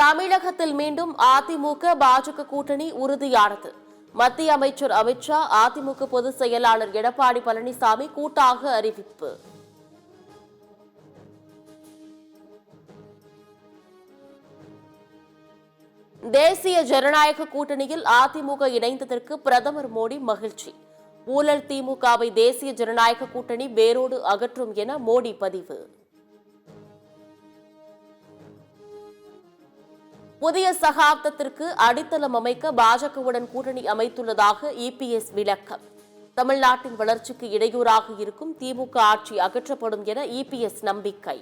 தமிழகத்தில் மீண்டும் அதிமுக பாஜக கூட்டணி உறுதியானது. மத்திய அமைச்சர் அமித்ஷா அதிமுக பொதுச் செயலாளர் எடப்பாடி பழனிசாமி கூட்டாக அறிவிப்பு. தேசிய ஜனநாயக கூட்டணியில் அதிமுக இணைந்ததற்கு பிரதமர் மோடி மகிழ்ச்சி. ஊழல் திமுகவை தேசிய ஜனநாயக கூட்டணி வேரோடு அகற்றும் என மோடி பதிவு. புதிய சகாப்தத்திற்கு அடித்தளம் அமைக்க பாஜகவுடன் கூட்டணி அமைத்துள்ளதாக இபிஎஸ் விளக்கம். தமிழ்நாட்டின் வளர்ச்சிக்கு இடையூறாக இருக்கும் திமுக ஆட்சி அகற்றப்படும் என இபிஎஸ் நம்பிக்கை.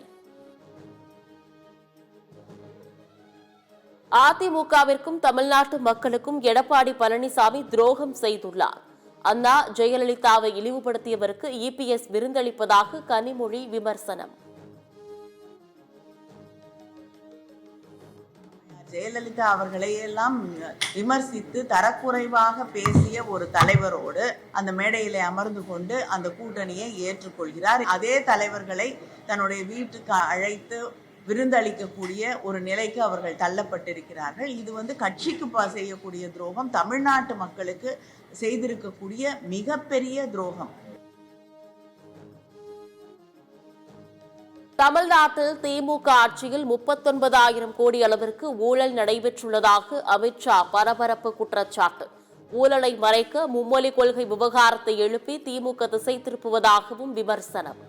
அதிமுகவிற்கும் தமிழ்நாட்டு மக்களுக்கும் எடப்பாடி பழனிசாமி துரோகம் செய்துள்ளார். அண்ணா ஜெயலலிதாவை இழிவுபடுத்தியவருக்கு இபிஎஸ் விருந்தளிப்பதாக கனிமொழி விமர்சனம். ஜெயலலிதா அவர்களை எல்லாம் விமர்சித்து தரக்குறைவாக பேசிய ஒரு தலைவரோடு அந்த மேடையிலே அமர்ந்து கொண்டு அந்த கூட்டணியை ஏற்றுக்கொள்கிறார். அதே தலைவர்களை தன்னுடைய வீட்டுக்கு அழைத்து விருந்தளிக்கக்கூடிய ஒரு நிலைக்கு அவர்கள் தள்ளப்பட்டிருக்கிறார்கள். இது கட்சிக்கு செய்யக்கூடிய துரோகம், தமிழ்நாட்டு மக்களுக்கு செய்திருக்கக்கூடிய மிகப்பெரிய துரோகம். தமிழ்நாட்டில் திமுக ஆட்சியில் 39,000 கோடி அளவிற்கு ஊழல் நடைபெற்றுள்ளதாக அமித்ஷா பரபரப்பு குற்றச்சாட்டு. ஊழலை மறைக்க மும்மொழி கொள்கை விவகாரத்தை எழுப்பி திமுக திசை திருப்புவதாகவும் விமர்சனம்.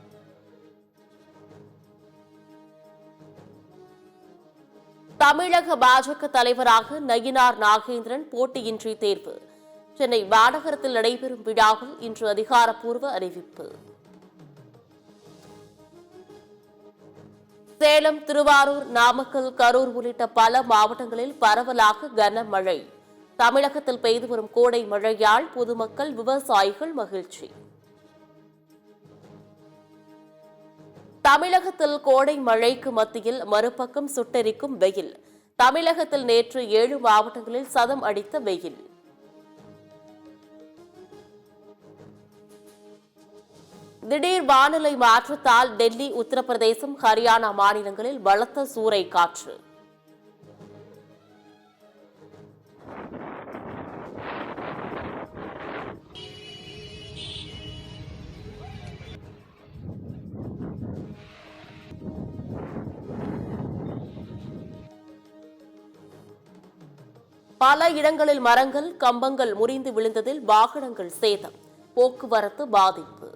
தமிழக பாஜக தலைவராக நயினார் நாகேந்திரன் போட்டியின்றி தேர்வு. சென்னை வானகரத்தில் நடைபெறும் விழாவில் இன்று அதிகாரப்பூர்வ அறிவிப்பு. சேலம், திருவாரூர், நாமக்கல், கரூர் உள்ளிட்ட பல மாவட்டங்களில் பரவலாக கனமழை. தமிழகத்தில் பெய்து வரும் கோடை மழையால் பொதுமக்கள், விவசாயிகள் மகிழ்ச்சி. தமிழகத்தில் கோடை மழைக்கு மத்தியில் மறுபக்கம் சுட்டெரிக்கும் வெயில். தமிழகத்தில் நேற்று 7 மாவட்டங்களில் சதம் அடித்த வெயில். திடீர் வானிலை மாற்றத்தால் டெல்லி, உத்தரப்பிரதேசம், ஹரியானா மாநிலங்களில் பலத்த சூறை காற்று. பல இடங்களில் மரங்கள், கம்பங்கள் முறிந்து விழுந்ததில் வாகனங்கள் சேதம், போக்குவரத்து பாதிப்பு.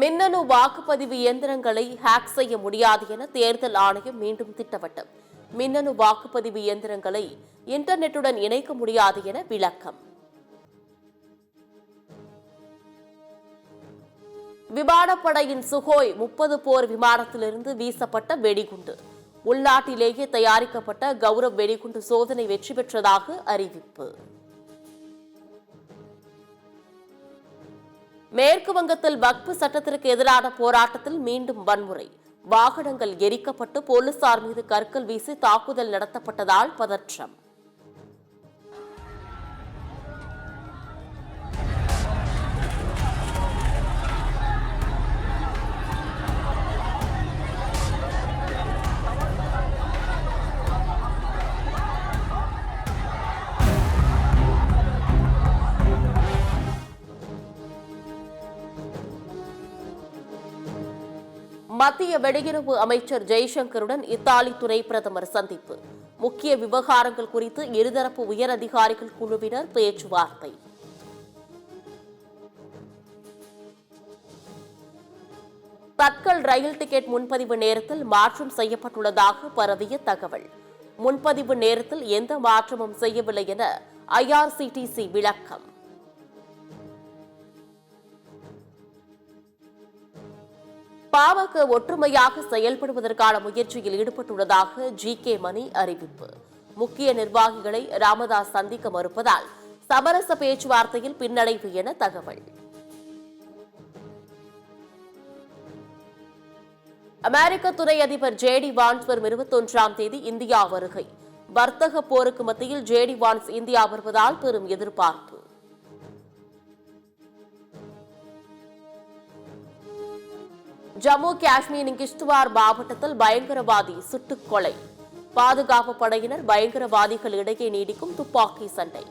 மின்னணு வாக்குப்பதிவு இயந்திரங்களை ஹேக் செய்ய முடியாது என தேர்தல் ஆணையம் மீண்டும் திட்டவட்டம். மின்னணு வாக்குப்பதிவு இயந்திரங்களை இன்டர்நெட்டுடன் இணைக்க முடியாது என விளக்கம். விமானப்படையின் சுகோய் 30 போர் விமானத்திலிருந்து வீசப்பட்ட வெடிகுண்டு. உள்நாட்டிலேயே தயாரிக்கப்பட்ட கௌரவ் வெடிகுண்டு சோதனை வெற்றி பெற்றதாக அறிவிப்பு. மேற்கு வங்கத்தில் வக்பு சட்டத்திற்கு எதிரான போராட்டத்தில் மீண்டும் வன்முறை. வாகனங்கள் எரிக்கப்பட்டு போலீசார் மீது கற்கள் வீசி தாக்குதல் நடத்தப்பட்டதால் பதற்றம். மத்திய வெளியுறவு அமைச்சர் ஜெய்சங்கருடன் இத்தாலி துணை பிரதமர் சந்திப்பு. முக்கிய விவகாரங்கள் குறித்து இருதரப்பு உயர் அதிகாரிகள் குழுவினர் பேச்சுவார்த்தை. தட்கல் ரயில் டிக்கெட் முன்பதிவு நேரத்தில் மாற்றம் செய்யப்பட்டுள்ளதாக பரவிய தகவல். முன்பதிவு நேரத்தில் எந்த மாற்றமும் செய்யவில்லை என ஐஆர்சிடிசி விளக்கம். பாமக ஒற்றுமையாக செயல்படுவதற்கான முயற்சியில் ஈடுபட்டுள்ளதாக ஜி.கே. மணி அறிவிப்பு. முக்கிய நிர்வாகிகளை ராமதாஸ் சந்திக்க மறுப்பதால் சமரச பேச்சுவார்த்தையில் பின்னடைவு என தகவல். அமெரிக்க துணை அதிபர் ஜேடி வான்ஸ் வரும் 21ஆம் தேதி இந்தியா வருகை. வர்த்தக போருக்கு மத்தியில் ஜேடி வான்ஸ் இந்தியா வருவதால் பெரும் எதிர்பார்ப்பு. ஜம்மு காஷ்மீரின் கிஷ்துவார் மாவட்டத்தில் பயங்கரவாதி சுட்டுக் கொலை. பாதுகாப்பு படையினர் பயங்கரவாதிகள் இடையே நீடிக்கும் துப்பாக்கி சண்டை.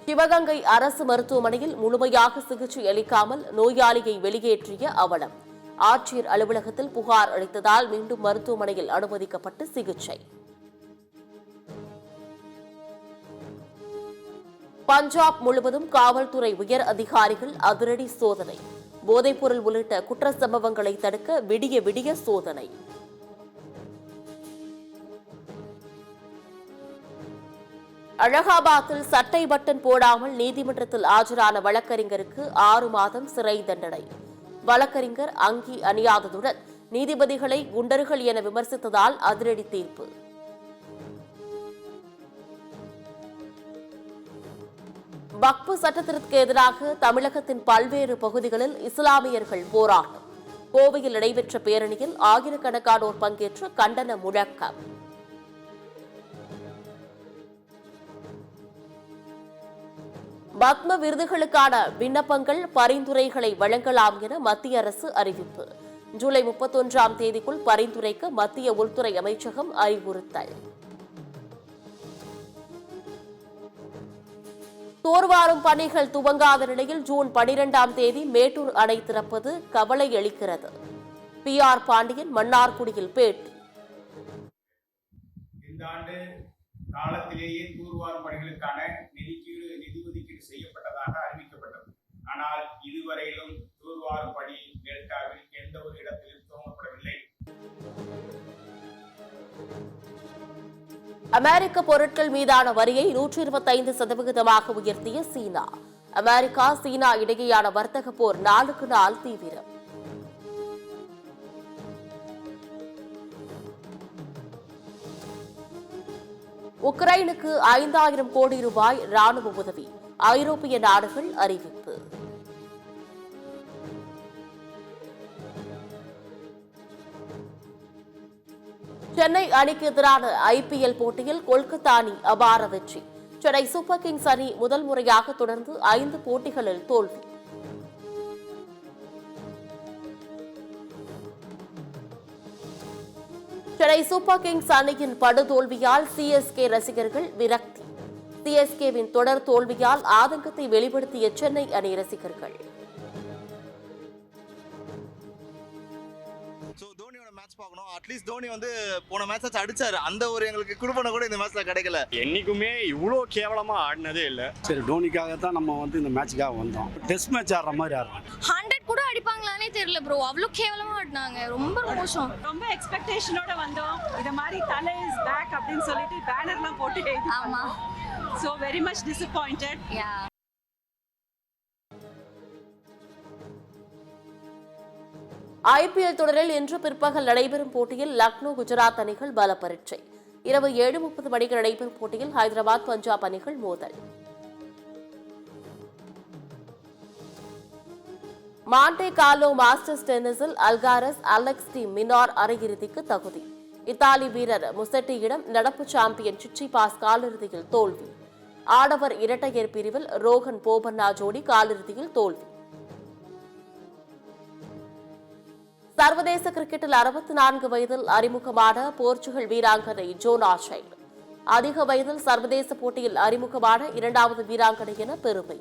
சிவகங்கை அரசு மருத்துவமனையில் முழுமையாக சிகிச்சை அளிக்காமல் நோயாளியை வெளியேற்றிய அவலம். ஆட்சியர் அலுவலகத்தில் புகார் அளித்ததால் மீண்டும் மருத்துவமனையில் அனுமதிக்கப்பட்டு சிகிச்சை. பஞ்சாப் முழுவதும் காவல்துறை உயர் அதிகாரிகள் அதிரடி சோதனை. போதைப்பொருள் உள்ளிட்ட குற்ற சம்பவங்களை தடுக்க விடிய விடிய சோதனை. அலகாபாத்தில் சட்டை பட்டன் போடாமல் நீதிமன்றத்தில் ஆஜரான வழக்கறிஞருக்கு 6 மாதம் சிறை தண்டனை. வழக்கறிஞர் அங்கி அணியாததுடன் நீதிபதிகளை குண்டர்கள் என விமர்சித்ததால் அதிரடி தீர்ப்பு. வக்ஃபு சட்டத்திற்கு எதிராக தமிழகத்தின் பல்வேறு பகுதிகளில் இஸ்லாமியர்கள் போராட்டம். கோவையில் நடைபெற்ற பேரணியில் ஆயிரக்கணக்கானோர் பங்கேற்று கண்டன முழக்கம். பத்ம விருதுகளுக்கான விண்ணப்பங்கள் பரிந்துரைகளை வழங்கலாம் என மத்திய அரசு அறிவிப்பு. ஜூலை 31ஆம் தேதிக்குள் பரிந்துரைக்க மத்திய உள்துறை அமைச்சகம் அறிவுறுத்தல். தூர்வாரும் பணிகள் துவங்காத நிலையில் ஜூன் 12ஆம் தேதி மேட்டூர் அணை திறப்பது கவலை அளிக்கிறது. PR பாண்டியன் மன்னார்குடியில் பேட்டி. இந்த ஆண்டு காலத்திலேயே தூர்வாரும் பணிகளுக்கான நிதி ஒதுக்கீடு செய்யப்பட்டதாக அறிவிக்கப்பட்டது. ஆனால் இதுவரையிலும் தூர்வாரும் பணி டெல்டாவில் எந்த ஒரு இடத்திலும் துவங்கப்படவில்லை. அமெரிக்க பொருட்கள் மீதான வரியை 125% உயர்த்திய சீனா. அமெரிக்கா சீனா இடையேயான வர்த்தக போர் நாளுக்கு நாள் தீவிரம். உக்ரைனுக்கு 5000 கோடி ரூபாய் ராணுவ உதவி. ஐரோப்பிய நாடுகள் அறிவிப்பு. சென்னை அணிக்கு எதிரான IPL போட்டியில் கொல்கத்தா அணி அபார வெற்றி. சென்னை சூப்பர் கிங்ஸ் அணி முதல் முறையாக தொடர்ந்து 5 போட்டிகளில் தோல்வி. சென்னை சூப்பர் கிங்ஸ் அணியின் படுதோல்வியால் CSK ரசிகர்கள் விரக்தி. CSKவின் தொடர் தோல்வியால் ஆதங்கத்தை வெளிப்படுத்திய சென்னை அணி ரசிகர்கள். அட்லீஸ்ட் தோனி வந்து போன மேட்ச் அடிச்சாரு, அந்த ஒரு எங்களுக்கு குடும்பம் கூட இந்த மேட்ச்ல கிடைக்கல. என்னைக்குமே இவ்வளோ கேவலமா ஆடினதே இல்லை. சரி, டோனிக்காக தான் நம்ம வந்து இந்த மேட்சுக்காக வந்தோம். டெஸ்ட் மேட்ச் ஆடுற மாதிரி ஆடுறோம். 100 கூட அடிப்பாங்களானே தெரியல ப்ரோ, அவ்வளோ கேவலமா ஆடினாங்க. ரொம்ப மோசம். ரொம்ப எக்ஸ்பெக்டேஷனோட வந்தோம். இத மாதிரி தலை இஸ் பேக் அப்படின்னு சொல்லிட்டு பேனர்லாம் போட்டு ஆமா. So very much disappointed. Yeah. IPL தொடரில் இன்று பிற்பகல் நடைபெறும் போட்டியில் லக்னோ குஜராத் அணிகள் பல பரீட்சை. இரவு 7:30 மணிக்கு நடைபெறும் போட்டியில் ஹைதராபாத் பஞ்சாப் அணிகள் மோதல். மாண்டே கார்லோ மாஸ்டர்ஸ் டென்னிஸில் அல்காரஸ் அலெக்ஸ் டி மினார் அரையிறுதிக்கு தகுதி. இத்தாலி வீரர் முசெட்டியிடம் நடப்பு சாம்பியன் சிட்சிபாஸ் காலிறுதியில் தோல்வி. ஆடவர் இரட்டையர் பிரிவில் ரோஹன் போபண்ணா ஜோடி காலிறுதியில் தோல்வி. சர்வதேச கிரிக்கெட்டில் 64 வயதில் அறிமுகமான போர்ச்சுகல் வீராங்கனை ஜோனா ஷைல்ட் அதிக வயதில் சர்வதேச போட்டியில் அறிமுகமான 2வது வீராங்கனை என பெருமை.